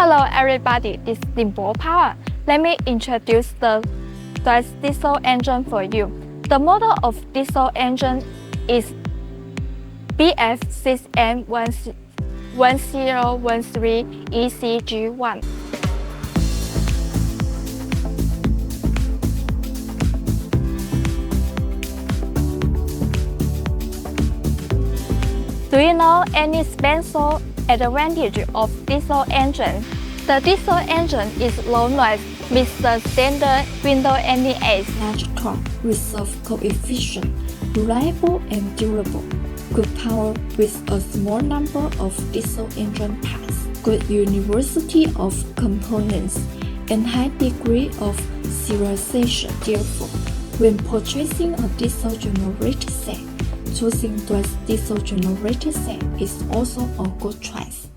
Hello everybody, this is Dingbo Power. Let me introduce the Deutz diesel engine for you. The model of diesel engine is BF6M1013ECG1. Do you know any special advantage of diesel engine? The diesel engine is low noise with the standard window NDS. Large torque, reserve coefficient, reliable and durable. Good power with a small number of diesel engine parts. Good universality of components and high degree of serialization. Therefore, when purchasing a diesel generator set, choosing Deutz diesel generator set is also a good choice.